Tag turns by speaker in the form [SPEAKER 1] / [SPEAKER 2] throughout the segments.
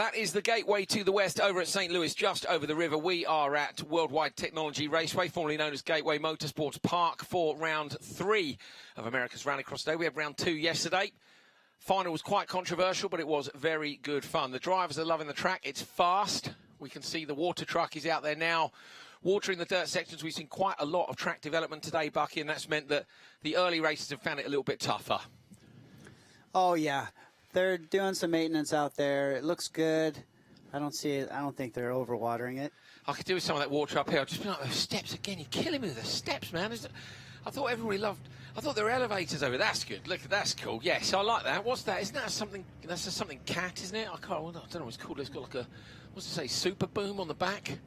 [SPEAKER 1] That is the gateway to the west over at St. Louis, just over the river. We are at Worldwide Technology Raceway, formerly known as Gateway Motorsports Park, for round 3 of America's Rallycross Day. We had round 2 yesterday. Final was quite controversial, but it was very good fun. The drivers are loving the track. It's fast. We can see the water truck is out there now, watering the dirt sections. We've seen quite a lot of track development today, Bucky, and that's meant that the early races have found it a little bit tougher.
[SPEAKER 2] Oh, yeah. They're doing some maintenance out there. It looks good. I don't think they're overwatering it.
[SPEAKER 1] I could do with some of that water up here. I've just been like, those steps again. You're killing me with the steps, man. I thought everybody loved. I thought there were elevators over. That's good. Look, that's cool. Yes, I like that. What's that? Isn't that something? That's just something cat, isn't it? I don't know what it's called. It's got like a, what's it say? Super boom on the back.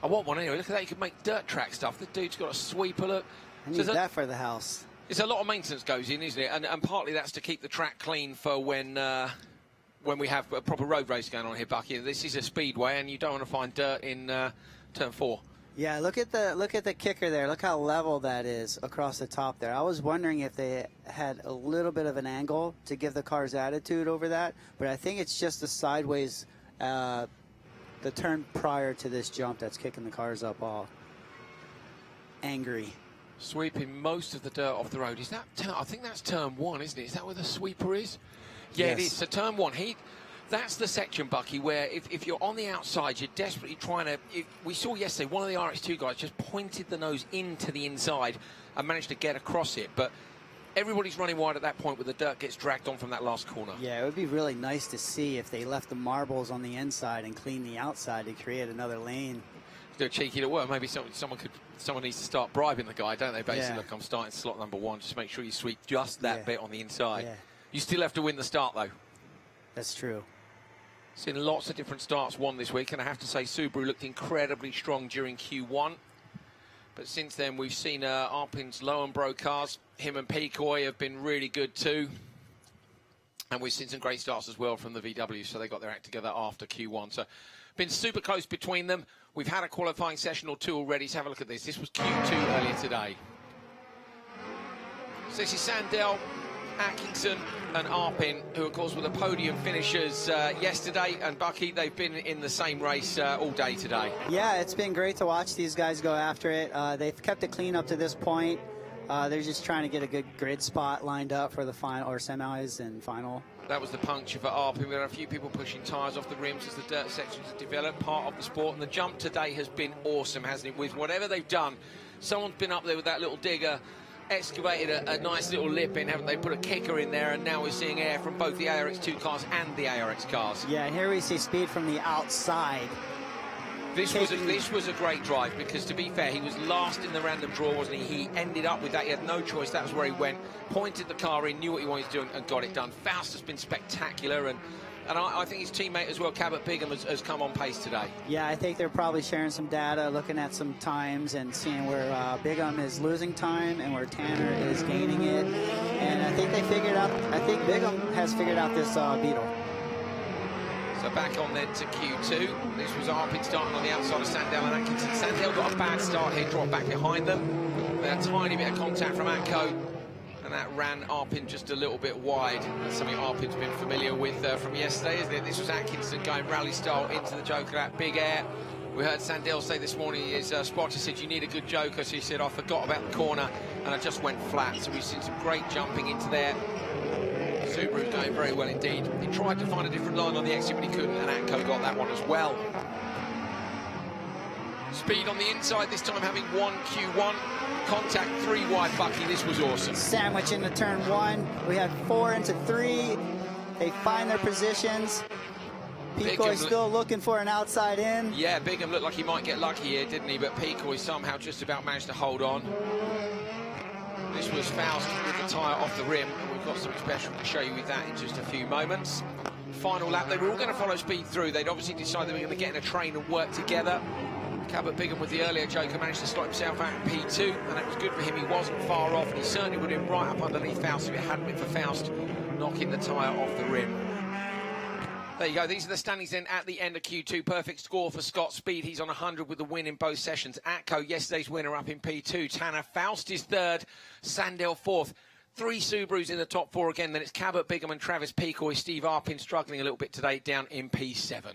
[SPEAKER 1] I want one anyway. Look at that. You can make dirt track stuff. The dude's got a sweeper. Look.
[SPEAKER 2] I need that for the house.
[SPEAKER 1] It's a lot of maintenance goes in, isn't it? And partly that's to keep the track clean for when we have a proper road race going on here, Bucky. This is a speedway, and you don't want to find dirt in turn 4.
[SPEAKER 2] Yeah, look at the kicker there. Look how level that is across the top there. I was wondering if they had a little bit of an angle to give the cars attitude over that, but I think it's just the sideways, the turn prior to this jump that's kicking the cars up all angry.
[SPEAKER 1] Sweeping most of the dirt off the road. Is that? I think that's turn 1, isn't it? Is that where the sweeper is? Yeah, yes. It is. So turn 1. That's the section, Bucky, where if you're on the outside, you're desperately trying to. We saw yesterday one of the RX2 guys just pointed the nose into the inside and managed to get across it, but everybody's running wide at that point where the dirt gets dragged on from that last corner. Yeah,
[SPEAKER 2] it would be really nice to see if they left the marbles on the inside and cleaned the outside to create another lane.
[SPEAKER 1] Do a cheeky little work. Maybe someone needs to start bribing the guy, don't they? Basically, look, I'm starting slot number 1. Just make sure you sweep just that bit on the inside. Yeah. You still have to win the start, though. That's true. Seen lots of different starts won this week, and I have to say Subaru looked incredibly strong during Q1. But since then, we've seen Arpin's Lowenbro cars. Him and Pecoy have been really good too. And we've seen some great starts as well from the VW, so they got their act together after Q1. So, been super close between them. We've had a qualifying session or 2 already, so have a look at this. This was Q2 earlier today. So this is Sandell, Atkinson and Arpin, who of course were the podium finishers yesterday, and Bucky, they've been in the same race all day today. Yeah, it's been great to watch these guys go after it. They've kept it clean up to this point. They're just trying to get a good grid spot lined up for the final or semis and final. That was the puncture for Arpin. We had a few people pushing tyres off the rims as the dirt sections have developed, part of the sport, and the jump today has been awesome, hasn't it? With whatever they've done, someone's been up there with that little digger, excavated a nice little lip in, haven't they? Put a kicker in there, and now we're seeing air from both the ARX2 cars and the ARX cars. Yeah, and here we see speed from the outside. This was a great drive, because to be fair, he was last in the random draw, wasn't he? He ended up with that. He had no choice. That was where he went, pointed the car in, knew what he wanted to do, and got it done. Faust has been spectacular, and I think his teammate as well, Cabot Bigham, has come on pace today. Yeah, I think they're probably sharing some data, looking at some times and seeing where Bigham is losing time and where Tanner is gaining it. And I think Bigham has figured out this Beetle. So back on then to Q2. This was Arpin starting on the outside of Sandell and Atkinson. Sandell got a bad start here, dropped back behind them. They had a tiny bit of contact from Atco, and that ran Arpin just a little bit wide. That's something Arpin's been familiar with from yesterday, isn't it? This was Atkinson going rally style into the Joker, that big air. We heard Sandell say this morning, his spotter said, you need a good Joker. So he said, I forgot about the corner, and I just went flat. So we've seen some great jumping into there. Subaru's going very well indeed. He tried to find a different line on the exit, but he couldn't, and Atco got that one as well. Speed on the inside, this time having 1 Q1. Contact 3 wide, Bucky. This was awesome. Sandwich into turn 1. We had 4 into 3. They find their positions. Pecoy still looking for an outside in. Yeah, Bigham looked like he might get lucky here, didn't he? But Pecoy somehow just about managed to hold on. This was Faust with the tyre off the rim, and we've got something special to show you with that in just a few moments. Final lap, they were all going to follow speed through. They'd obviously decided they were going to get in a train and work together. Cabot Bigham with the earlier Joker managed to slot himself out in P2, and that was good for him. He wasn't far off, and he certainly would have been right up underneath Faust if it hadn't been for Faust knocking the tyre off the rim. There you go. These are the standings then at the end of Q2. Perfect score for Scott Speed. He's on 100 with the win in both sessions. Atco, yesterday's winner, up in P2. Tanner Faust is 3rd. Sandell 4th. 3 Subarus in the top 4 again. Then it's Cabot, Bigham, Travis Peacoy, Steve Arpin struggling a little bit today down in P7.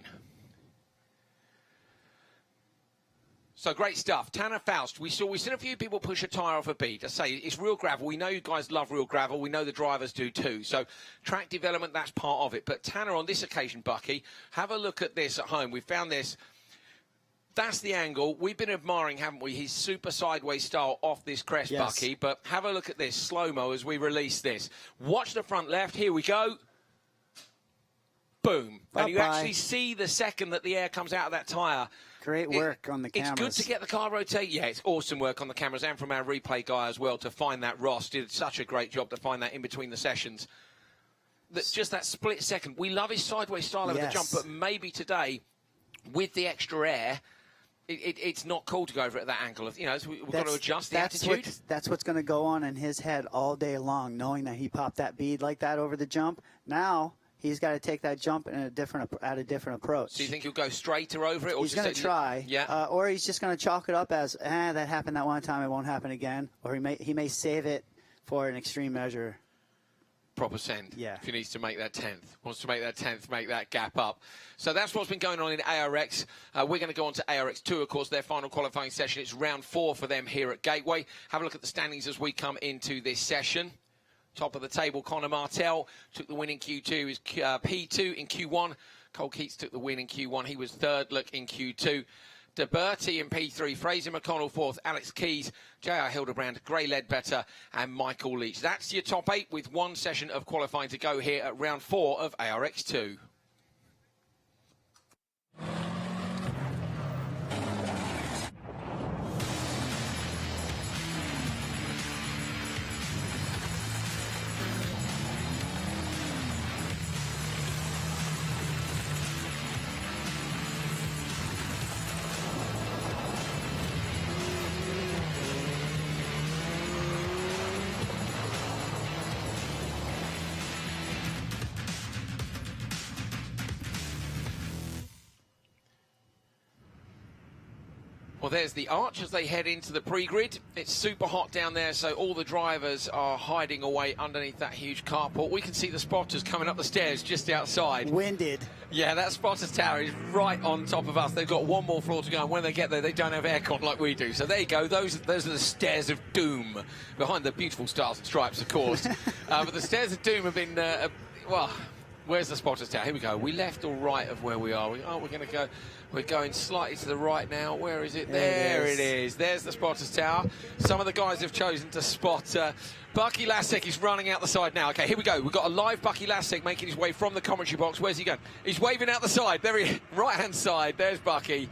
[SPEAKER 1] So great stuff. Tanner Faust, we've seen a few people push a tyre off a bead. I say it's real gravel. We know you guys love real gravel. We know the drivers do too. So track development, that's part of it. But Tanner, on this occasion, Bucky, have a look at this at home. We found this. That's the angle. We've been admiring, haven't we, his super sideways style off this crest, yes. Bucky. But have a look at this slow-mo as we release this. Watch the front left. Here we go. Boom.
[SPEAKER 2] Bye-bye.
[SPEAKER 1] And you actually see the second that the air comes out of that tyre.
[SPEAKER 2] Great work on the cameras.
[SPEAKER 1] It's good to get the car rotate. Yeah, it's awesome work on the cameras and from our replay guy as well to find that. Ross did such a great job to find that in between the sessions. That's just that split second. We love his sideways style over the jump, but maybe today, with the extra air, it's not cool to go over at that angle. You know, we've got to adjust the attitude.
[SPEAKER 2] That's what's going to go on in his head all day long, knowing that he popped that bead like that over the jump. Now he's got to take that jump at a different approach.
[SPEAKER 1] So you think he'll go straighter over it? Or
[SPEAKER 2] he's going to try.
[SPEAKER 1] Yeah.
[SPEAKER 2] Or he's just going to chalk it up as, that happened that one time, it won't happen again. Or he may save it for an extreme measure.
[SPEAKER 1] Proper send.
[SPEAKER 2] Yeah.
[SPEAKER 1] If he needs to make that 10th. Wants to make that 10th, make that gap up. So that's what's been going on in ARX. We're going to go on to ARX2, of course, their final qualifying session. It's round 4 for them here at Gateway. Have a look at the standings as we come into this session. Top of the table, Connor Martell took the win in Q2. He was P2 in Q1. Cole Keats took the win in Q1. He was third, look, in Q2. De Berti in P3. Fraser McConnell fourth. Alex Keys, J.R. Hildebrand, Gray Ledbetter, and Michael Leach. That's your top 8 with one session of qualifying to go here at round 4 of ARX2. Well, there's the arch as they head into the pre-grid. It's super hot down there, so all the drivers are hiding away underneath that huge carport. We can see the spotters coming up the stairs just outside.
[SPEAKER 2] Winded.
[SPEAKER 1] Yeah, that spotters tower is right on top of us. They've got one more floor to go, and when they get there, they don't have aircon like we do. So there you go. Those are the stairs of doom, behind the beautiful stars and stripes, of course. But the stairs of doom have been, well, where's the spotters tower? Here we go. We left or right of where we are. We're going to go. We're going slightly to the right now. Where is it? There it is. There's the spotters tower. Some of the guys have chosen to spot. Bucky Lasek is running out the side now. Okay, here we go. We've got a live Bucky Lasek making his way from the commentary box. Where's he going? He's waving out the side. There he is. Right-hand side. There's Bucky.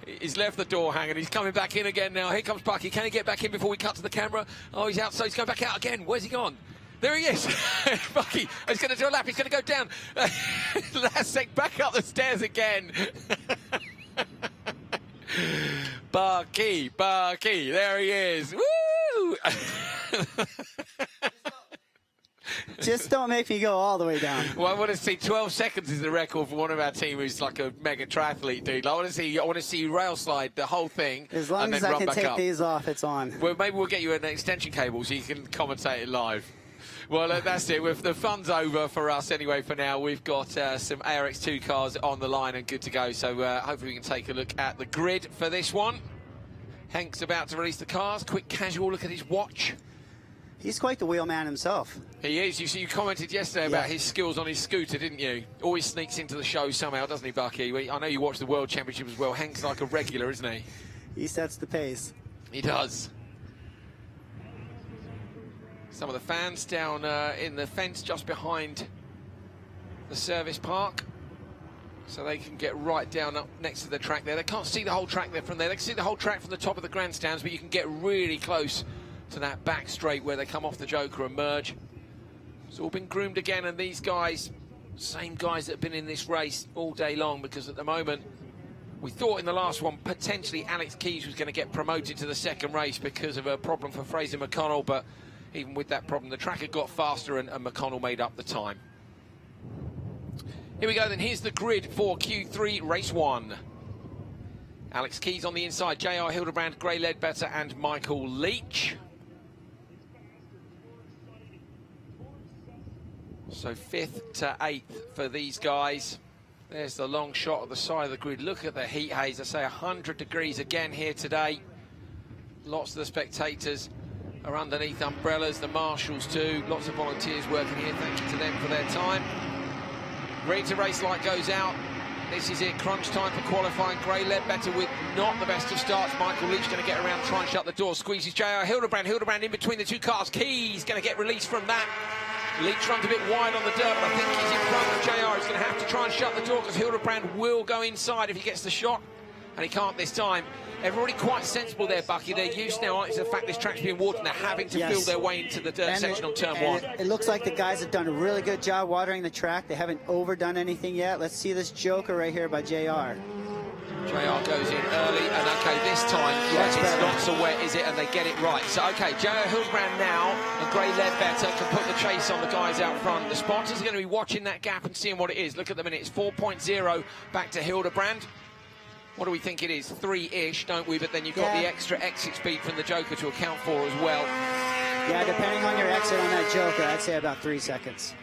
[SPEAKER 1] He's left the door hanging. He's coming back in again now. Here comes Bucky. Can he get back in before we cut to the camera? Oh, he's outside. He's going back out again. Where's he gone? There he is. Bucky. He's going to do a lap. He's going to go down. Lasek back up the stairs again. Bucky, there he is. Woo!
[SPEAKER 2] Just don't make me go all the way down.
[SPEAKER 1] Well, I want to see 12 seconds is the record for one of our team who's like a mega triathlete, dude. I want to see rail slide the whole thing.
[SPEAKER 2] As long as I can take these off, it's on.
[SPEAKER 1] Well, maybe we'll get you an extension cable so you can commentate it live. Well, that's it. The fun's over for us anyway for now. We've got some ARX2 cars on the line and good to go. So hopefully we can take a look at the grid for this one. Hank's about to release the cars. Quick casual look at his watch.
[SPEAKER 2] He's quite the wheelman himself.
[SPEAKER 1] He is. You commented yesterday about his skills on his scooter, didn't you? Always sneaks into the show somehow, doesn't he, Bucky? I know you watch the World Championship as well. Hank's like a regular, isn't he?
[SPEAKER 2] He sets the pace.
[SPEAKER 1] He does. Some of the fans down in the fence just behind the service park, so they can get right down up next to the track there. They can't see the whole track there from there. They can see the whole track from the top of the grandstands, but you can get really close to that back straight where they come off the Joker and merge. It's all been groomed again, and these guys, same guys that have been in this race all day long, because at the moment, we thought in the last one, potentially Alex Keys was going to get promoted to the second race because of a problem for Fraser McConnell, but even with that problem, the track had got faster and McConnell made up the time. Here we go then, here's the grid for Q3 Race 1. Alex Keys on the inside, J.R. Hildebrand, Gray Ledbetter and Michael Leach. So 5th to 8th for these guys. There's the long shot at the side of the grid. Look at the heat haze. I say 100 degrees again here today. Lots of the spectators are underneath umbrellas, the marshals too. Lots of volunteers working here. Thank you to them for their time. Ready to race light goes out. This is it, crunch time for qualifying. Gray Ledbetter with not the best of starts. Michael Leach going to get around, try and shut the door. Squeezes JR Hildebrand. Hildebrand in between the two cars. Keys going to get released from that. Leach runs a bit wide on the dirt, but I think he's in front of JR. He's going to have to try and shut the door because Hildebrand will go inside if he gets the shot, and he can't this time. Everybody quite sensible there, Bucky. They're used now to the fact this track's being watered and they're having to fill their way into the dirt section on turn 1.
[SPEAKER 2] It looks like the guys have done a really good job watering the track. They haven't overdone anything yet. Let's see this joker right here by JR.
[SPEAKER 1] JR goes in early, and okay, this time, yeah, it's not so wet, is it? And they get it right. So, okay, JR Hildebrand now, and Gray Ledbetter can put the chase on the guys out front. The spotters are going to be watching that gap and seeing what it is. Look at the minute, it's 4.0 back to Hildebrand. What do we think it is? 3-ish, don't we? But then you've got the extra exit speed from the Joker to account for as well.
[SPEAKER 2] Yeah, depending on your exit on that Joker, I'd say about 3 seconds.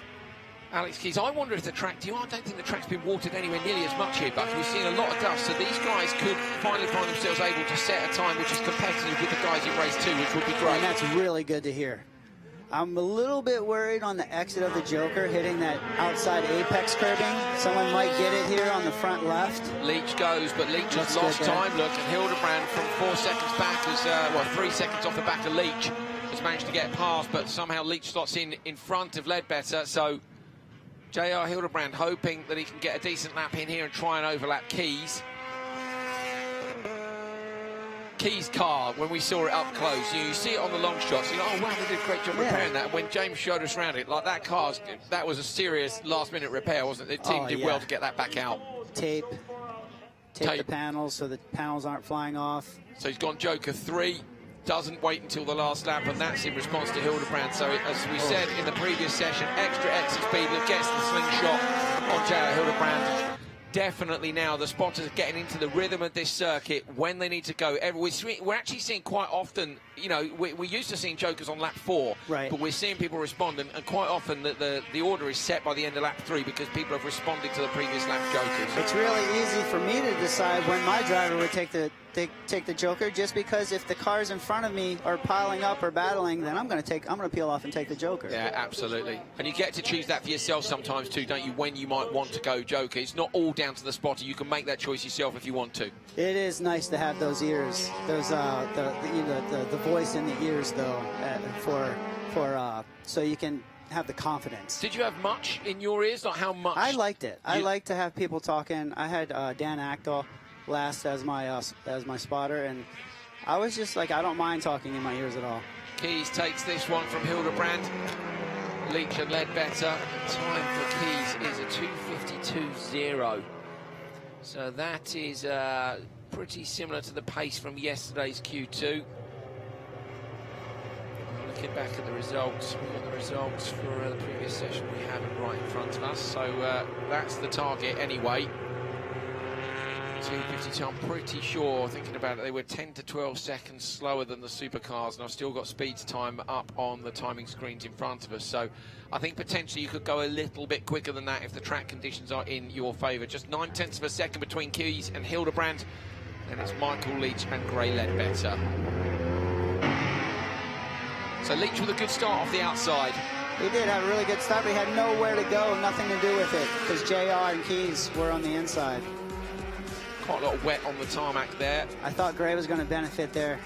[SPEAKER 1] Alex Keys, I wonder if the track, I don't think the track's been watered anywhere nearly as much here, but we've seen a lot of dust, so these guys could finally find themselves able to set a time which is competitive with the guys in race 2, which would be great.
[SPEAKER 2] And that's really good to hear. I'm a little bit worried on the exit of the Joker, hitting that outside apex curbing. Someone might get it here on the front left.
[SPEAKER 1] Leach goes, but Leach has lost time. Look, and Hildebrand from 4 seconds back is, 3 seconds off the back of Leach, has managed to get past, but somehow Leach slots in front of Ledbetter, so JR Hildebrand hoping that he can get a decent lap in here and try and overlap Keys. Keys' car, when we saw it up close, you see it on the long shots, you're like, oh wow, they did a great job repairing that. When James showed us around it, like that that was a serious last-minute repair, wasn't it? The team did well to get that back out.
[SPEAKER 2] Tape the panels so the panels aren't flying off.
[SPEAKER 1] So he's gone Joker 3. Doesn't wait until the last lap, and that's in response to Hildebrand. So, as we said in the previous session, extra exit speed that gets the slingshot on JR Hildebrand. Definitely now the spotters are getting into the rhythm of this circuit when they need to go. We're actually seeing quite often, you know, we're used to seeing Jokers on lap 4,
[SPEAKER 2] right,
[SPEAKER 1] but we're seeing people respond, and quite often the order is set by the end of lap 3 because people have responded to the previous lap Jokers.
[SPEAKER 2] It's really easy for me to decide when my driver would take the Joker, just because if the cars in front of me are piling up or battling, then I'm going to peel off and take the Joker.
[SPEAKER 1] Yeah, absolutely. And you get to choose that for yourself sometimes too, don't you? When you might want to go Joker, it's not all down to the spotter. You can make that choice yourself if you want to.
[SPEAKER 2] It is nice to have those ears, those the voice in the ears though, so you can have the confidence.
[SPEAKER 1] Did you have much in your ears? Like how much?
[SPEAKER 2] I liked it. I like to have people talking. I had Dan Actal last as my spotter, and I was just like, I don't mind talking in my ears at all.
[SPEAKER 1] Keys takes this one from Hildebrand. Leach and Ledbetter. Time for Keys is a 2:52.0. So that is pretty similar to the pace from yesterday's Q2. Looking back at the results, we've got the results for the previous session we have it right in front of us. So that's the target anyway. 2:52, I'm pretty sure, thinking about it, they were 10 to 12 seconds slower than the supercars, and I've still got speed time up on the timing screens in front of us. So I think potentially you could go a little bit quicker than that if the track conditions are in your favour. Just 9/10 of a second between Keys and Hildebrand, and it's Michael Leach and Gray Ledbetter. So Leach with a good start off the outside.
[SPEAKER 2] He did have a really good start, but he had nowhere to go, nothing to do with it, because JR and Keys were on the inside.
[SPEAKER 1] Quite a lot of wet on the tarmac there.
[SPEAKER 2] I thought Gray was going to benefit there.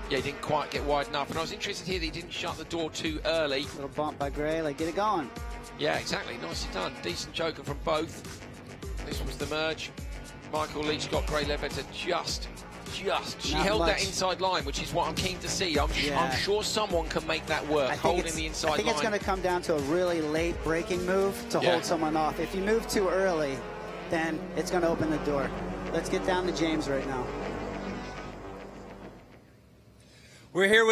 [SPEAKER 1] Yeah, he didn't quite get wide enough. And I was interested here that he didn't shut the door too early.
[SPEAKER 2] Little bump by Gray, like, get it going.
[SPEAKER 1] Yeah, exactly. Nicely done. Decent Joker from both. This was the merge. Michael Leach got Gray Ledbetter just. She held that inside line, which is what I'm keen to see. I'm sure someone can make that work, holding the inside line.
[SPEAKER 2] I think it's going to come down to a really late braking move to hold someone off. If you move too early, then it's going to open the door. Let's get down to James right now.
[SPEAKER 3] We're here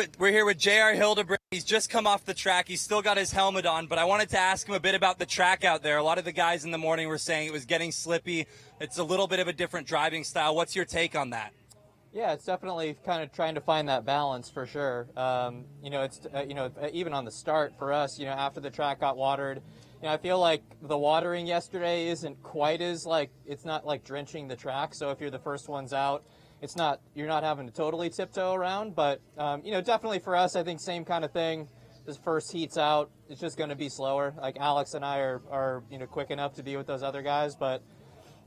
[SPEAKER 3] with JR Hildebrand. He's just come off the track. He's still got his helmet on, but I wanted to ask him a bit about the track out there. A lot of the guys in the morning were saying it was getting slippy. It's a little bit of a different driving style. What's your take on that?
[SPEAKER 4] Yeah, it's definitely kind of trying to find that balance for sure. You know, it's you know, even on the start for us, you know, after the track got watered, you know, I feel like the watering yesterday isn't quite as it's not like drenching the track. So if you're the first ones out, you're not having to totally tiptoe around. But you know, definitely for us, I think same kind of thing. This first heat's out, it's just going to be slower. Like Alex and I are you know, quick enough to be with those other guys, but.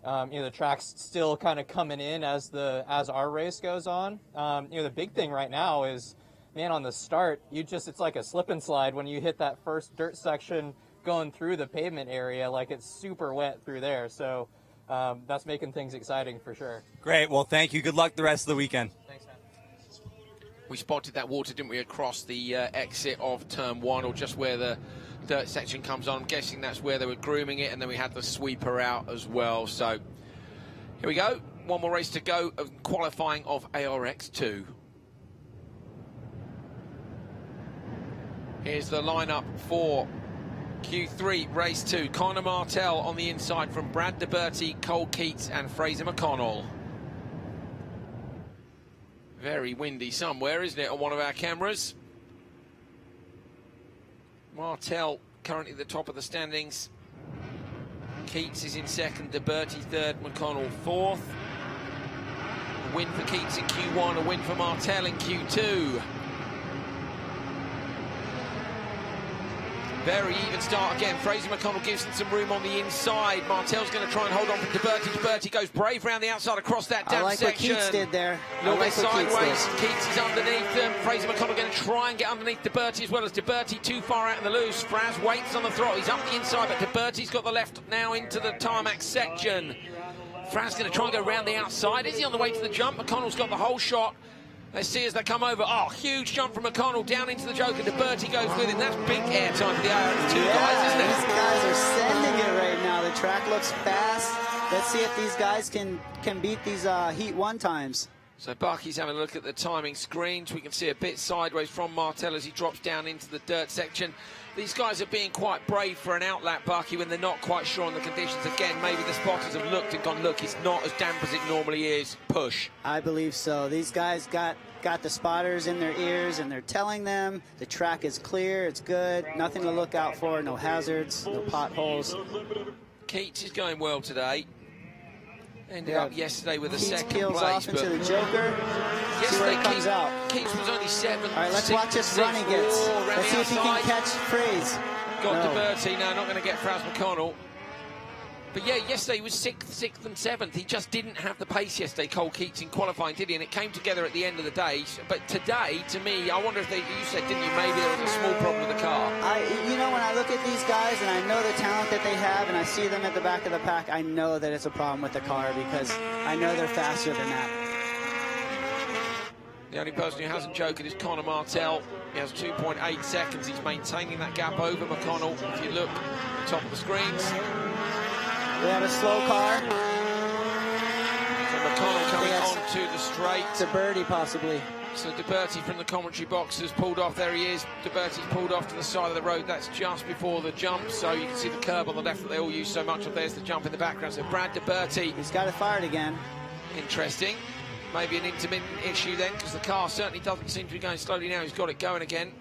[SPEAKER 4] You know, the track's still kind of coming in as our race goes on. You know, the big thing right now is, man, on the start, it's like a slip and slide when you hit that first dirt section going through the pavement area. Like, it's super wet through there. So that's making things exciting for sure.
[SPEAKER 3] Great. Well, thank you. Good luck the rest of the weekend.
[SPEAKER 4] Thanks, man.
[SPEAKER 1] We spotted that water, didn't we, across the exit of Turn 1, or just where the dirt section comes on. I'm guessing that's where they were grooming it, and then we had the sweeper out as well. So here we go. One more race to go of qualifying of ARX 2. Here's the lineup for Q3 race 2. Connor Martell on the inside from Brad DeBerti, Cole Keats and Fraser McConnell. Very windy somewhere, isn't it, on one of our cameras? Martell currently at the top of the standings. Keats is in second, DeBerti third, McConnell fourth. A win for Keats in Q1, a win for Martell in Q2. Very even start again. Fraser McConnell gives him some room on the inside. Martell's going to try and hold on for DeBerti. DeBerti goes brave round the outside across that damp section.
[SPEAKER 2] I like what Keats did there.
[SPEAKER 1] A little bit sideways. Keats is underneath them. Fraser McConnell going to try and get underneath DeBerti as well as DeBerti too far out in the loose. Fraz waits on the throttle. He's up the inside, but DeBerti's got the left now into the tarmac section. Fraz going to try and go round the outside. Is he on the way to the jump? McConnell's got the whole shot. Let's see as they come over. Oh, huge jump from McConnell down into the Joker. DeBerti goes with him. That's big air time for the ARX 2 guys, isn't it?
[SPEAKER 2] These guys are sending it right now. The track looks fast. Let's see if these guys can beat these Heat 1 times.
[SPEAKER 1] So Bucky's having a look at the timing screens. We can see a bit sideways from Martell as he drops down into the dirt section. These guys are being quite brave for an outlap, Bucky, when they're not quite sure on the conditions. Again, maybe the spotters have looked and gone, look, it's not as damp as it normally is. Push.
[SPEAKER 2] I believe so. These guys got the spotters in their ears, and they're telling them the track is clear, it's good, nothing to look out for, no hazards, no potholes.
[SPEAKER 1] Keats is going well today. Ended up yesterday with a
[SPEAKER 2] Keats
[SPEAKER 1] second
[SPEAKER 2] peels
[SPEAKER 1] place.
[SPEAKER 2] Off into the Joker.
[SPEAKER 1] Yesterday,
[SPEAKER 2] comes out.
[SPEAKER 1] Keats was only 7th.
[SPEAKER 2] All right, let's watch this run he gets. Let's see if he can catch Fraze.
[SPEAKER 1] Got DeBerti, no, not going to get Fraz McConnell. But yeah, yesterday he was 6th and 7th. He just didn't have the pace yesterday, Cole Keats, in qualifying, did he? And it came together at the end of the day. But today, to me, I wonder if you said, didn't you, maybe there was a small problem with the car.
[SPEAKER 2] You know, when I look at these guys and I know the talent that they have and I see them at the back of the pack, I know that it's a problem with the car because I know they're faster than that.
[SPEAKER 1] The only person who hasn't joked is Connor Martell. He has 2.8 seconds. He's maintaining that gap over McConnell. If you look at the top of the screens.
[SPEAKER 2] We have a slow car.
[SPEAKER 1] So McConnell coming on to the straight.
[SPEAKER 2] DeBerti possibly.
[SPEAKER 1] So DeBerti from the commentary box has pulled off. There he is. DeBerti's pulled off to the side of the road. That's just before the jump. So you can see the curb on the left that they all use so much of. There's the jump in the background. So Brad DeBerti.
[SPEAKER 2] He's got it fired again.
[SPEAKER 1] Interesting. Maybe an intermittent issue then, because the car certainly doesn't seem to be going slowly now. He's got it going again.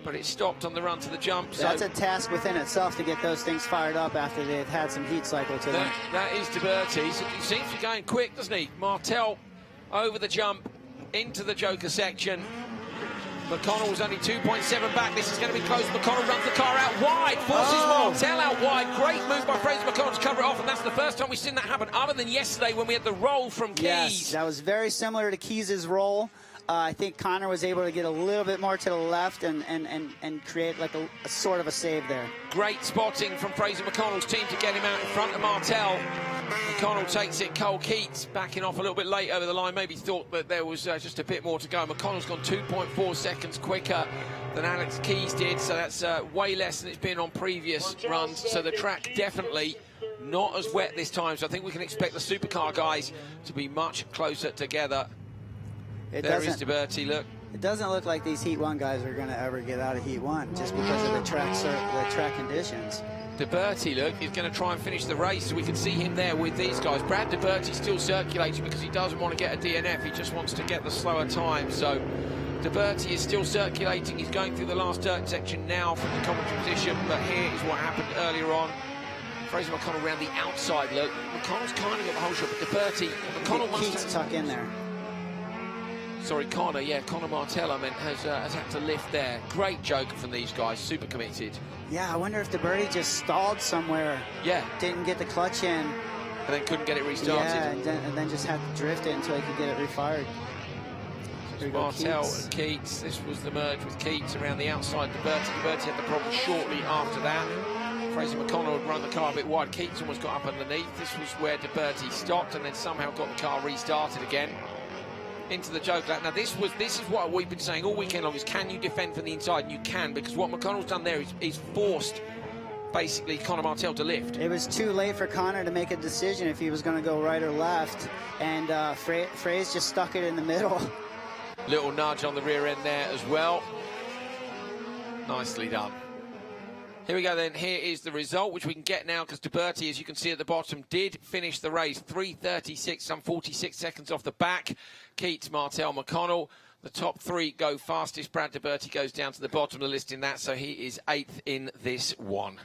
[SPEAKER 1] But it stopped on the run to the jump. So
[SPEAKER 2] that's a task within itself to get those things fired up after they've had some heat cycle to them.
[SPEAKER 1] That is DeBerti. He seems to be going quick, doesn't he? Martell over the jump into the Joker section. McConnell was only 2.7 back. This is going to be close. McConnell runs the car out wide, forces Martell out wide. Great move by Fraser McConnell to cover it off, and that's the first time we've seen that happen, other than yesterday when we had the roll from Keys.
[SPEAKER 2] Yes, that was very similar to Keys' roll. I think Connor was able to get a little bit more to the left and create like a sort of a save there.
[SPEAKER 1] Great spotting from Fraser McConnell's team to get him out in front of Martell. McConnell takes it. Cole Keats backing off a little bit late over the line. Maybe thought that there was just a bit more to go. McConnell's gone 2.4 seconds quicker than Alex Keys did, so that's way less than it's been on previous runs. So the track definitely not as wet this time. So I think we can expect the Supercar guys to be much closer together. There is DeBerti, look.
[SPEAKER 2] It doesn't look like these Heat 1 guys are going to ever get out of Heat 1 just because of the track conditions.
[SPEAKER 1] DeBerti, look, is going to try and finish the race. So we can see him there with these guys. Brad DeBerti still circulating because he doesn't want to get a DNF. He just wants to get the slower time. So DeBerti is still circulating. He's going through the last dirt section now from the commentary position. But here is what happened earlier on. Fraser McConnell around the outside, look. McConnell's kind of got the whole shot, but DeBerti, McConnell
[SPEAKER 2] wants to tuck in there.
[SPEAKER 1] Sorry, Connor, yeah, Connor Martell, I meant, has had to lift there. Great joker from these guys, super committed.
[SPEAKER 2] Yeah, I wonder if DeBerti just stalled somewhere.
[SPEAKER 1] Yeah.
[SPEAKER 2] Didn't get the clutch in.
[SPEAKER 1] And then couldn't get it restarted.
[SPEAKER 2] Yeah, and then just had to drift it until he could get it refired.
[SPEAKER 1] Martell and Keats. This was the merge with Keats around the outside. DeBerti had the problem shortly after that. Fraser McConnell had run the car a bit wide. Keats almost got up underneath. This was where DeBerti stopped and then somehow got the car restarted again. Into the joke lap. Now this is what we've been saying all weekend long, is can you defend from the inside? And you can, because what McConnell's done there is forced basically Connor Martell to lift.
[SPEAKER 2] It was too late for Connor to make a decision if he was going to go right or left, and Fraser just stuck it in the middle.
[SPEAKER 1] Little nudge on the rear end there as well. Nicely done. Here we go then. Here is the result, which we can get now because DeBerti, as you can see at the bottom, did finish the race. 3:36, some 46 seconds off the back. Keats, Martell, McConnell. The top three go fastest. Brad DeBerti goes down to the bottom of the list in that, so he is 8th in this one.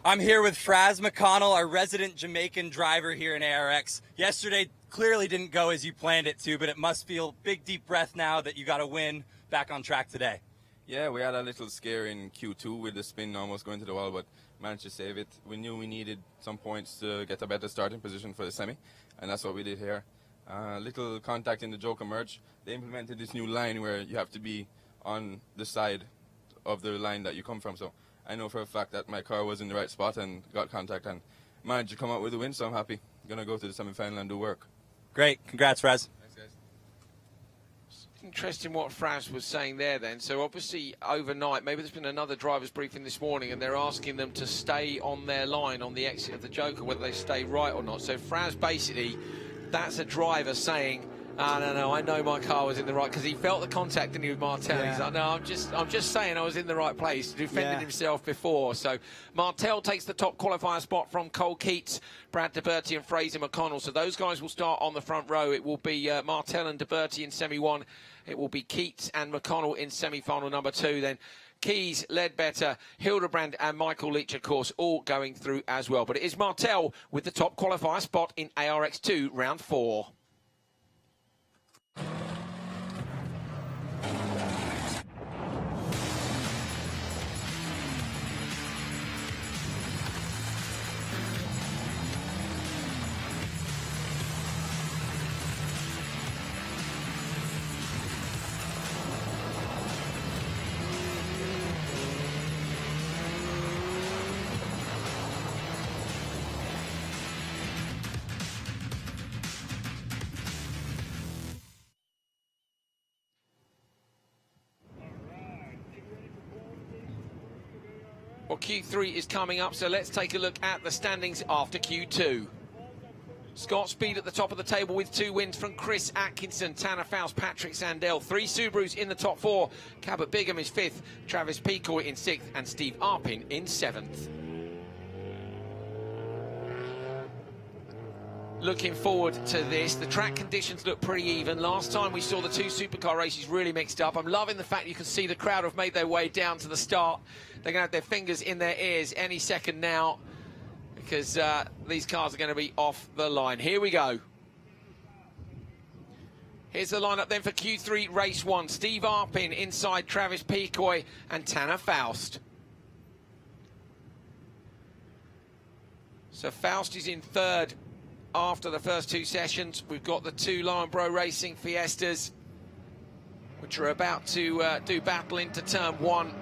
[SPEAKER 3] I'm here with Fraz McConnell, our resident Jamaican driver here in ARX. Yesterday clearly didn't go as you planned it to, but it must feel big, deep breath now that you got a win back on track today.
[SPEAKER 5] Yeah, we had a little scare in Q2 with the spin almost going to the wall, but managed to save it. We knew we needed some points to get a better starting position for the semi, and that's what we did here. Little contact in the Joker merge. They implemented this new line where you have to be on the side of the line that you come from. So I know for a fact that my car was in the right spot and got contact and managed to come out with a win, so I'm happy. Going to go to the semi-final and do work.
[SPEAKER 3] Great. Congrats, Fraz.
[SPEAKER 5] Thanks, guys.
[SPEAKER 1] Interesting what Fraz was saying there then. So obviously overnight, maybe there's been another driver's briefing this morning and they're asking them to stay on their line on the exit of the Joker, whether they stay right or not. So Fraz basically, that's a driver saying, no, I know my car was in the right, because he felt the contact, didn't he, with Martell? Yeah. He's like, no, I'm just saying I was in the right place. Defended himself before. So Martell takes the top qualifier spot from Cole Keats, Brad DeBerti and Fraser McConnell. So those guys will start on the front row. It will be Martell and DeBerti in semi-1. It will be Keats and McConnell in semi-final number 2. Then Keys, Ledbetter, Hildebrand and Michael Leach, of course, all going through as well. But it is Martell with the top qualifier spot in ARX2 round 4. Well, Q3 is coming up, so let's take a look at the standings after Q2. Scott Speed at the top of the table with 2 wins from Chris Atkinson, Tanner Faust, Patrick Sandell. 3 Subarus in the top 4. Cabot Bigham is 5th, Travis Pecoy in 6th, and Steve Arpin in 7th. Looking forward to this. The track conditions look pretty even. Last time we saw the 2 supercar races really mixed up. I'm loving the fact you can see the crowd have made their way down to the start. They're going to have their fingers in their ears any second now, because these cars are going to be off the line. Here we go. Here's the lineup then for Q3 Race 1. Steve Arpin inside Travis Pecoy and Tanner Faust. So Faust is in 3rd after the first 2 sessions. We've got the 2 Lion Bro Racing Fiestas, which are about to do battle into turn 1.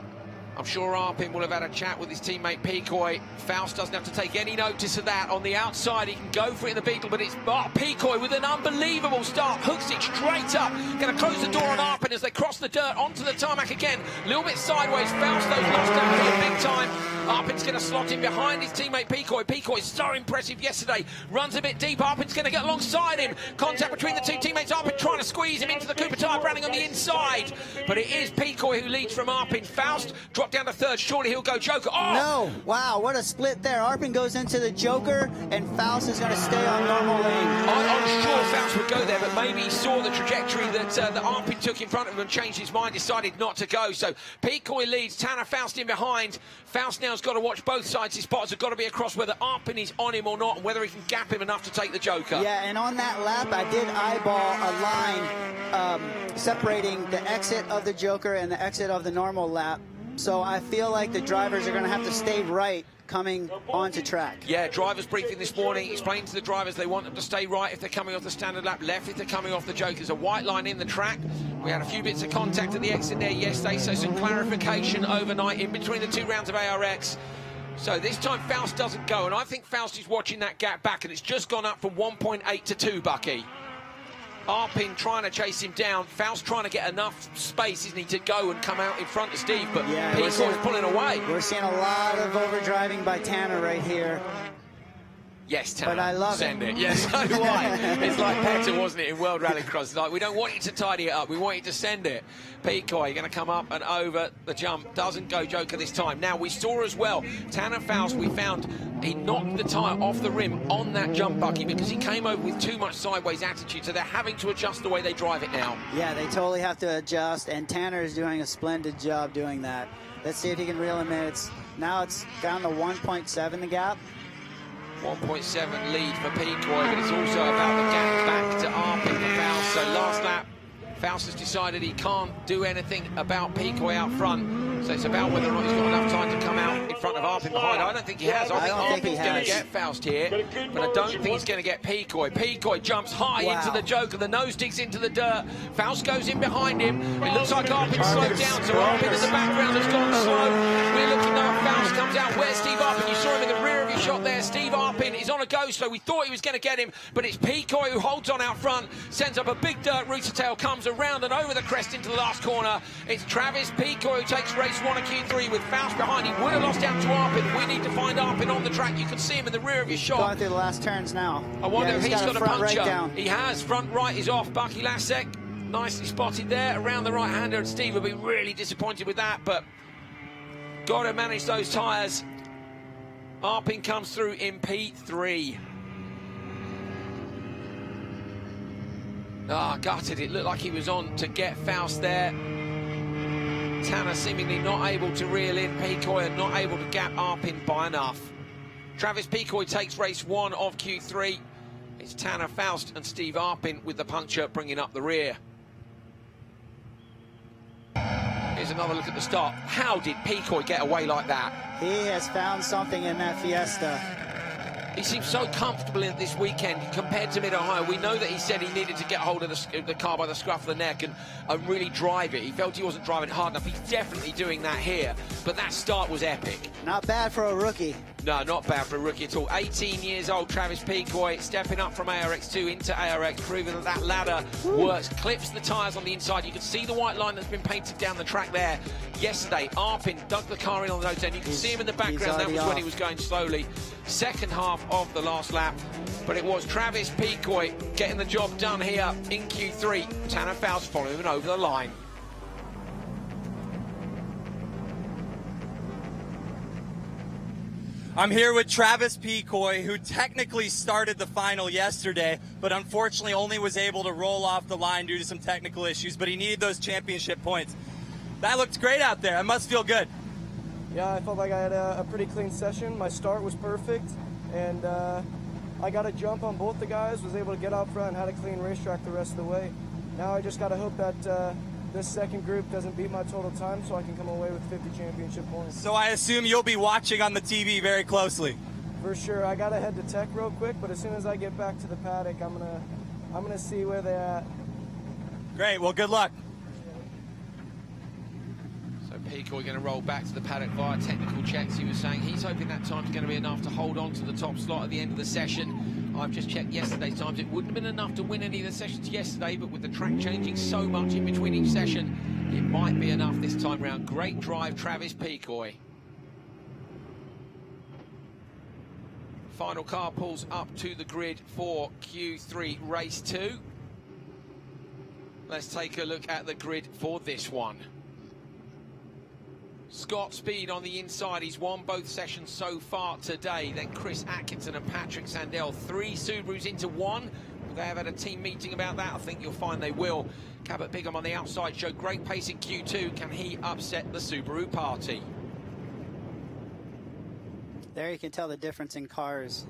[SPEAKER 1] I'm sure Arpin will have had a chat with his teammate Pecoy. Faust doesn't have to take any notice of that. On the outside, he can go for it in the Beetle, but it's Pecoy with an unbelievable start. Hooks it straight up. Going to close the door on Arpin as they cross the dirt onto the tarmac again. A little bit sideways. Faust, though, lost out here big time. Arpin's going to slot in behind his teammate Pecoy. Pecoy's so impressive yesterday. Runs a bit deep. Arpin's going to get alongside him. Contact between the 2 teammates. Arpin trying to squeeze him into the Cooper tyre, running on the inside. But it is Pecoy who leads from Arpin. Faust dropped down to third. Surely he'll go Joker. Oh!
[SPEAKER 2] No. Wow, what a split there. Arpin goes into the Joker, and Faust is going to stay on normal lane.
[SPEAKER 1] I'm sure Faust would go there, but maybe he saw the trajectory that Arpin took in front of him and changed his mind, decided not to go. So Picoy leads, Tanner Faust in behind. Faust now's got to watch both sides. His spotters have got to be across whether Arpin is on him or not, and whether he can gap him enough to take the Joker.
[SPEAKER 2] Yeah, and on that lap, I did eyeball a line separating the exit of the Joker and the exit of the normal lap. So I feel like the drivers are going to have to stay right coming onto track.
[SPEAKER 1] Yeah, drivers briefing this morning explained to the drivers they want them to stay right if they're coming off the standard lap, left if they're coming off the Joker. There's a white line in the track. We had a few bits of contact at the exit there yesterday, so some clarification overnight in between the 2 rounds of ARX. So this time Faust doesn't go, and I think Faust is watching that gap back, and it's just gone up from 1.8 to 2, Bucky. Arpin trying to chase him down. Faust trying to get enough space, isn't he, to go and come out in front of Steve, but yeah, Picoy's pulling away.
[SPEAKER 2] We're seeing a lot of overdriving by Tanner right here.
[SPEAKER 1] Yes, Tanner.
[SPEAKER 2] But I love
[SPEAKER 1] Send it. Yes, so do I. It's like Petter, wasn't it, in World Rallycross? It's like, we don't want you to tidy it up. We want you to send it. Picoy going to come up and over the jump. Doesn't go Joker this time. Now, we saw as well, Tanner Faust, we found he knocked the tyre off the rim on that jump, Bucky, because he came over with too much sideways attitude, so they're having to adjust the way they drive it now.
[SPEAKER 2] Yeah, they totally have to adjust, and Tanner is doing a splendid job doing that. Let's see if he can reel him in. Now it's down to 1.7, the gap.
[SPEAKER 1] 1.7 lead for Picoy, but it's also about the gap back to Arpin for Faust. So last lap, Faust has decided he can't do anything about Picoy out front. So it's about whether or not he's got enough time to come out in front of Arpin behind. I don't think he has. I think Arpin's going to get Faust here, but I don't think he's going to get Picoy. Picoy jumps high into the Joker. The nose digs into the dirt. Faust goes in behind him. It looks like Arpin slowed down, so Arpin in the background has gone slow. We're looking up. Faust comes out. Where's Steve Arpin? You saw him in the rear of your shot there. Steve Arpin is on a go slow. We thought he was going to get him, but it's Picoy who holds on out front, sends up a big dirt rooster tail, comes around and over the crest into the last corner. It's Travis Picoy who takes race 1 of Q3 with Faust behind. He would have lost out to Arpin. We need to find Arpin on the track. You can see him in the rear of your shot.
[SPEAKER 2] Going through the last turns now.
[SPEAKER 1] I wonder if he's got a puncture.
[SPEAKER 2] Right,
[SPEAKER 1] he has. Front right is off. Bucky Lasek nicely spotted there around the right-hander, and Steve will be really disappointed with that, but got to manage those tyres. Arpin comes through in P3. Gutted. It looked like he was on to get Faust there. Tanner seemingly not able to reel in Picoy and not able to gap Arpin by enough. Travis Picoy takes race 1 of Q3. It's Tanner Faust and Steve Arpin with the puncher bringing up the rear. Here's another look at the start. How did Picoy get away like that?
[SPEAKER 2] He has found something in that Fiesta.
[SPEAKER 1] He seems so comfortable in this weekend compared to Mid-Ohio. We know that he said he needed to get hold of the car by the scruff of the neck and really drive it. He felt he wasn't driving hard enough. He's definitely doing that here. But that start was epic.
[SPEAKER 2] Not bad for a rookie.
[SPEAKER 1] No, not bad for a rookie at all. 18 years old, Travis Picoy, stepping up from ARX2 into ARX, proving that that ladder works. Clips the tyres on the inside. You can see the white line that's been painted down the track there. Yesterday, Arpin dug the car in on the nose end. You can see him in the background. That was when he was going slowly. Second half of the last lap. But it was Travis Picoy getting the job done here in Q3. Tanner Faust following him over the line.
[SPEAKER 3] I'm here with Travis Picoy, who technically started the final yesterday, but unfortunately only was able to roll off the line due to some technical issues, but he needed those championship points. That looked great out there. It must feel good.
[SPEAKER 6] Yeah, I felt like I had a pretty clean session. My start was perfect, and I got a jump on both the guys, was able to get out front and had a clean racetrack the rest of the way. Now I just got to hope that this second group doesn't beat my total time so I can come away with 50 championship points.
[SPEAKER 3] So I assume you'll be watching on the TV very closely.
[SPEAKER 6] For sure. I got to head to tech real quick, but as soon as I get back to the paddock, I'm gonna see where they're at.
[SPEAKER 3] Great. Well, good luck.
[SPEAKER 1] So Picoy going to roll back to the paddock via technical checks. He was saying he's hoping that time's going to be enough to hold on to the top slot at the end of the session. I've just checked yesterday's times. It wouldn't have been enough to win any of the sessions yesterday, but with the track changing so much in between each session, it might be enough this time round. Great drive, Travis Picoy. Final car pulls up to the grid for Q3 Race 2. Let's take a look at the grid for this one. Scott Speed on the inside. He's won both sessions so far today. Then Chris Atkinson and Patrick Sandell. 3 Subarus into 1. Will they have had a team meeting about that? I think you'll find they will. Cabot Bigham on the outside showed great pace in Q2. Can he upset the Subaru party?
[SPEAKER 2] There you can tell the difference in cars.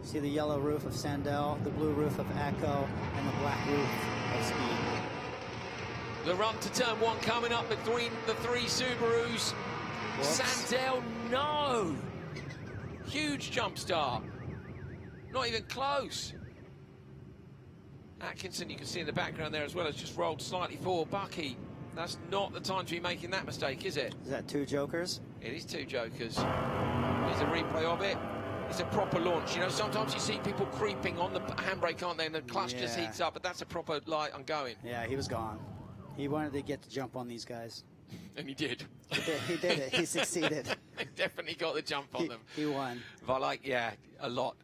[SPEAKER 2] See the yellow roof of Sandell, the blue roof of Echo, and the black roof of Speed.
[SPEAKER 1] The run to turn 1 coming up between the 3 Subarus. Whoops. Sandell, no! Huge jump start. Not even close. Atkinson, you can see in the background there as well, has just rolled slightly forward. Bucky, that's not the time to be making that mistake, is it?
[SPEAKER 2] Is that 2 jokers?
[SPEAKER 1] It is 2 jokers. Here's a replay of it. It's a proper launch. You know, sometimes you see people creeping on the handbrake, aren't they? And the clutch just heats up, but that's a proper light on going.
[SPEAKER 2] Yeah, he was gone. He wanted to get the jump on these guys.
[SPEAKER 1] And he did.
[SPEAKER 2] He did it. He succeeded.
[SPEAKER 1] He definitely got the jump on them.
[SPEAKER 2] He won.
[SPEAKER 1] But like, yeah, a lot.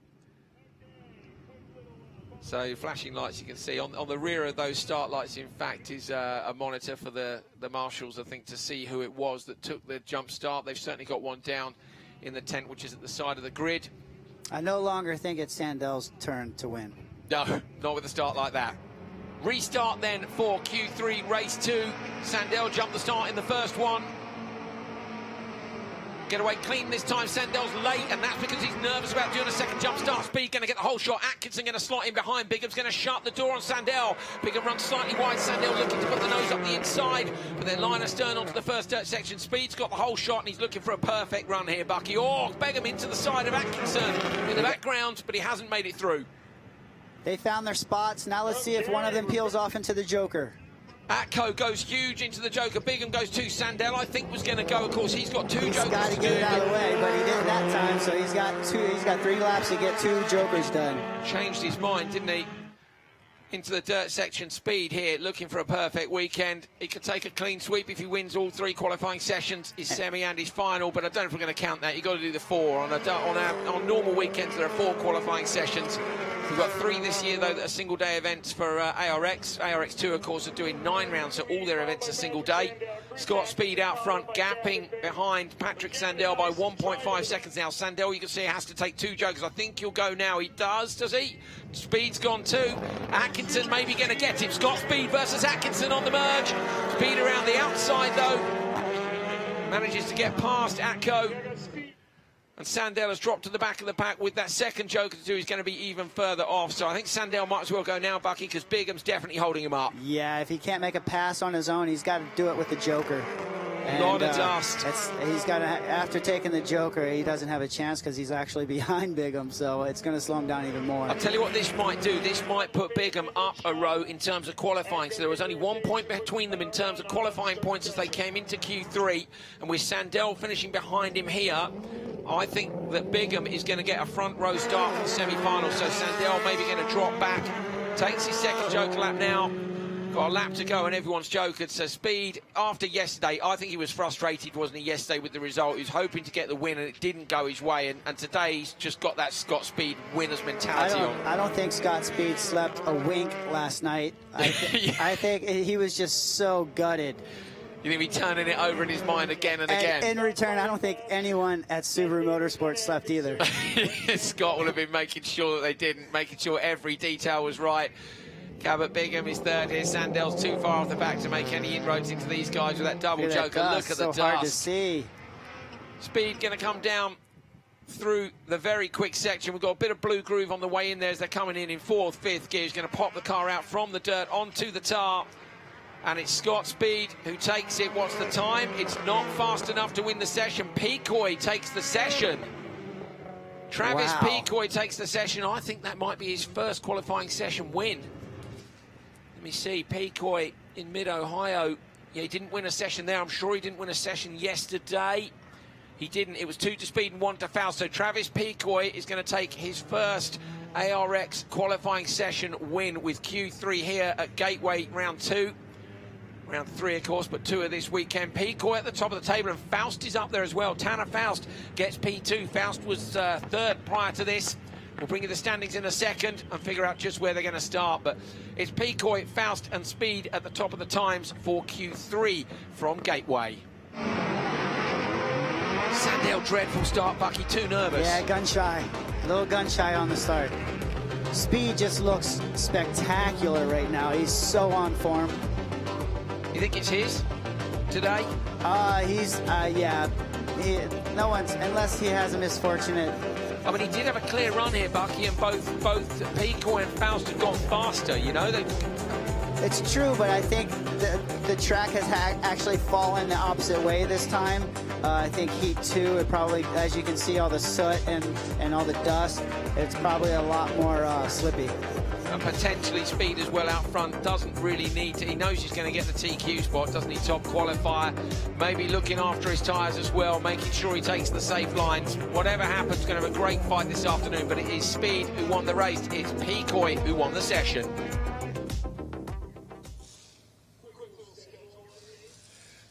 [SPEAKER 1] So flashing lights you can see. On the rear of those start lights, in fact, is a monitor for the marshals, I think, to see who it was that took the jump start. They've certainly got one down in the tent, which is at the side of the grid.
[SPEAKER 2] I no longer think it's Sandell's turn to win.
[SPEAKER 1] No, not with a start like that. Restart then for Q3 race 2. Sandell jumped the start in the first one. Get away clean this time. Sandell's late, and that's because he's nervous about doing a second jump start. Speed going to get the whole shot. Atkinson going to slot in behind. Bigham's going to shut the door on Sandell. Bigham runs slightly wide. Sandell looking to put the nose up the inside, but then line astern onto the first dirt section. Speed's got the whole shot, and he's looking for a perfect run here, Bucky. Oh, Bigham into the side of Atkinson in the background, but he hasn't made it through.
[SPEAKER 2] They found their spots. Now let's see if one of them peels off into the Joker.
[SPEAKER 1] Atco goes huge into the Joker. Bigham goes to Sandell. I think was going to go. Of course, he's got 2 Jokers.
[SPEAKER 2] He's got to get it out of the way, but he didn't that time. So he's got 2. He's got 3 laps to get 2 Jokers done.
[SPEAKER 1] Changed his mind, didn't he? Into the dirt section. Speed here, looking for a perfect weekend. He could take a clean sweep if he wins all 3 qualifying sessions, his semi and his final. But I don't know if we're going to count that. You've got to do the 4 on normal weekends. There are 4 qualifying sessions. We've got 3 this year, though, that are single-day events for ARX. ARX2, of course, are doing 9 rounds, so all their events are single day. Scott Speed out front, gapping behind Patrick Sandell by 1.5 seconds now. Sandell, you can see, has to take 2 Jokers. I think he'll go now. He does he? Speed's gone too. Atkinson maybe going to get him. Scott Speed versus Atkinson on the merge. Speed around the outside, though. Manages to get past Atco. And Sandell has dropped to the back of the pack with that second Joker to do. He's going to be even further off. So I think Sandell might as well go now, Bucky, because Bigham's definitely holding him up.
[SPEAKER 2] Yeah, if he can't make a pass on his own, he's got to do it with the Joker.
[SPEAKER 1] A lot of dust.
[SPEAKER 2] He's got to, after taking the Joker, he doesn't have a chance because he's actually behind Bigham, so it's going to slow him down even more.
[SPEAKER 1] I'll tell you what this might do. This might put Bigham up a row in terms of qualifying. So there was only 1 point between them in terms of qualifying points as they came into Q3. And with Sandell finishing behind him here, I think that Bigham is going to get a front row start for the semi-final. So Sandell maybe going to drop back. Takes his second Joker lap now. Got a lap to go and everyone's jokered. So Speed, after yesterday, I think he was frustrated, wasn't he, yesterday with the result. He was hoping to get the win and it didn't go his way. And today he's just got that Scott Speed winner's mentality on.
[SPEAKER 2] I don't think Scott Speed slept a wink last night. I think he was just so gutted.
[SPEAKER 1] You think he's turning it over in his mind again and again?
[SPEAKER 2] In return, I don't think anyone at Subaru Motorsports slept either.
[SPEAKER 1] Scott will have been making sure that they didn't, making sure every detail was right. Cabot Bigham is third here. Sandell's too far off the back to make any inroads into these guys with that double Joker. Look at the dust.
[SPEAKER 2] So hard to see.
[SPEAKER 1] Speed going to come down through the very quick section. We've got a bit of blue groove on the way in there as they're coming in 4th, 5th gear. He's going to pop the car out from the dirt onto the tar. And it's Scott Speed who takes it. What's the time? It's not fast enough to win the session. Pecoy takes the session. Travis Pecoy takes the session. I think that might be his first qualifying session win. Let me see. Pecoy in mid-Ohio. Yeah, he didn't win a session there. I'm sure he didn't win a session yesterday. He didn't. It was 2 to Speed and 1 to Faust. So Travis Pecoy is going to take his first ARX qualifying session win with Q3 here at Gateway round 2. Round 3, of course, but 2 of this weekend. Pecoy at the top of the table, and Faust is up there as well. Tanner Faust gets P2. Faust was 3rd prior to this. We'll bring you the standings in a second and figure out just where they're going to start. But it's Pecoy, Faust and Speed at the top of the times for Q3 from Gateway. Sandell, dreadful start, Bucky, too nervous.
[SPEAKER 2] Yeah, gun shy. A little gun shy on the start. Speed just looks spectacular right now. He's so on form.
[SPEAKER 1] You think it's his today?
[SPEAKER 2] Yeah. No one's, unless he has a misfortunate.
[SPEAKER 1] I mean, he did have a clear run here, Bucky, and both Picoy and Faust have gone faster, you know?
[SPEAKER 2] It's true, but I think the track has actually fallen the opposite way this time. I think Heat 2, it probably, as you can see, all the soot and all the dust, it's probably a lot more slippy.
[SPEAKER 1] And potentially Speed as well out front, doesn't really need to, he knows he's going to get the TQ spot, doesn't he, top qualifier, maybe looking after his tyres as well, making sure he takes the safe lines. Whatever happens, going to have a great fight this afternoon, but it is Speed who won the race, it's Picoy who won the session.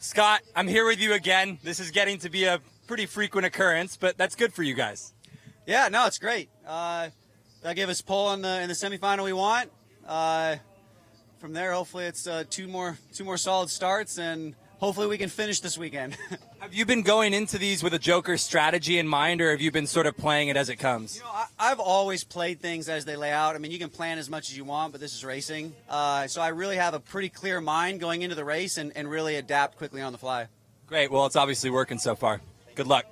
[SPEAKER 3] Scott, I'm here with you again. This is getting to be a pretty frequent occurrence, but that's good for you guys.
[SPEAKER 7] Yeah, no, it's great. That gave us pole in the semifinal we want. From there, hopefully it's two more solid starts, and hopefully we can finish this weekend.
[SPEAKER 3] Have you been going into these with a Joker strategy in mind, or have you been sort of playing it as it comes?
[SPEAKER 7] You know, I've always played things as they lay out. I mean, you can plan as much as you want, but this is racing. So I really have a pretty clear mind going into the race and really adapt quickly on the fly.
[SPEAKER 3] Great. Well, it's obviously working so far. Good luck.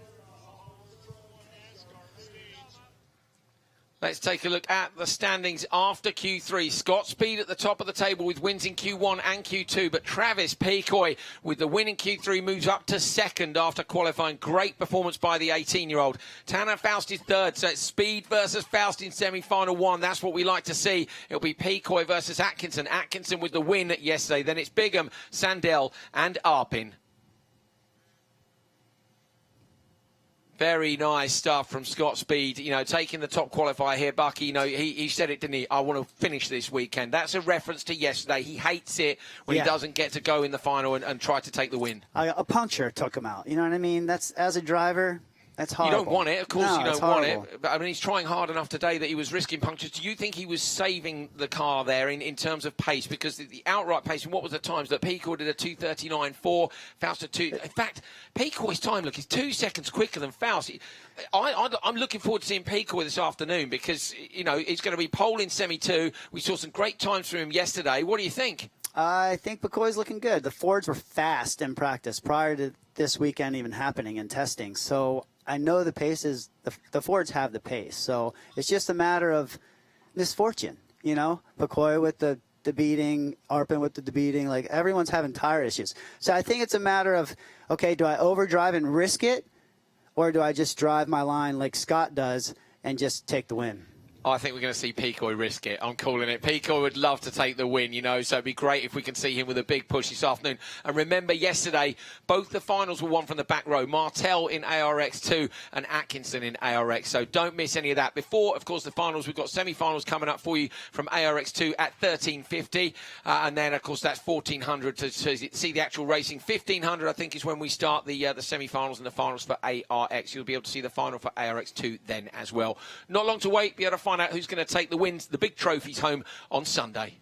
[SPEAKER 1] Let's take a look at the standings after Q3. Scott Speed at the top of the table with wins in Q1 and Q2, but Travis Picoy with the win in Q3 moves up to second after qualifying. Great performance by the 18-year-old. Tanner Faust is third, so it's Speed versus Faust in semi-final one. That's what we like to see. It'll be Picoy versus Atkinson. Atkinson with the win yesterday. Then it's Bigham, Sandell and Arpin. Very nice stuff from Scott Speed, you know, taking the top qualifier here. Bucky, you know, he said it, didn't he? I want to finish this weekend. That's a reference to yesterday. He hates it when he doesn't get to go in the final and try to take the win.
[SPEAKER 2] A puncture took him out. You know what I mean? That's, as a driver, that's horrible.
[SPEAKER 1] You don't want it. Of course,
[SPEAKER 2] no,
[SPEAKER 1] you don't want it. But, I mean, he's trying hard enough today that he was risking punctures. Do you think he was saving the car there in terms of pace? Because the outright pace, and what was the times? That Picoy did a 2:39.4, Faust a 2. In fact, Picoy's time, look, is 2 seconds quicker than Faust. I'm looking forward to seeing Picoy this afternoon because, you know, it's going to be pole in semi-2. We saw some great times from him yesterday. What do you think?
[SPEAKER 2] I think Picoy's looking good. The Fords were fast in practice prior to this weekend even happening in testing. So I know the pace is, the Fords have the pace. So it's just a matter of misfortune, you know? Picoy with the beating, Arpin with the beating, like everyone's having tire issues. So I think it's a matter of, okay, do I overdrive and risk it? Or do I just drive my line like Scott does and just take the win?
[SPEAKER 1] I think we're going to see Picoy risk it. I'm calling it. Picoy would love to take the win, you know, so it'd be great if we can see him with a big push this afternoon. And remember, yesterday, both the finals were won from the back row. Martel in ARX 2 and Atkinson in ARX. So don't miss any of that. Before, of course, the finals, we've got semi-finals coming up for you from ARX 2 at 13:50. And then, of course, that's 1400 to see the actual racing. 1500, I think, is when we start the semi-finals and the finals for ARX. You'll be able to see the final for ARX 2 then as well. Not long to wait. Be able to find out who's going to take the wins, the big trophies home on Sunday.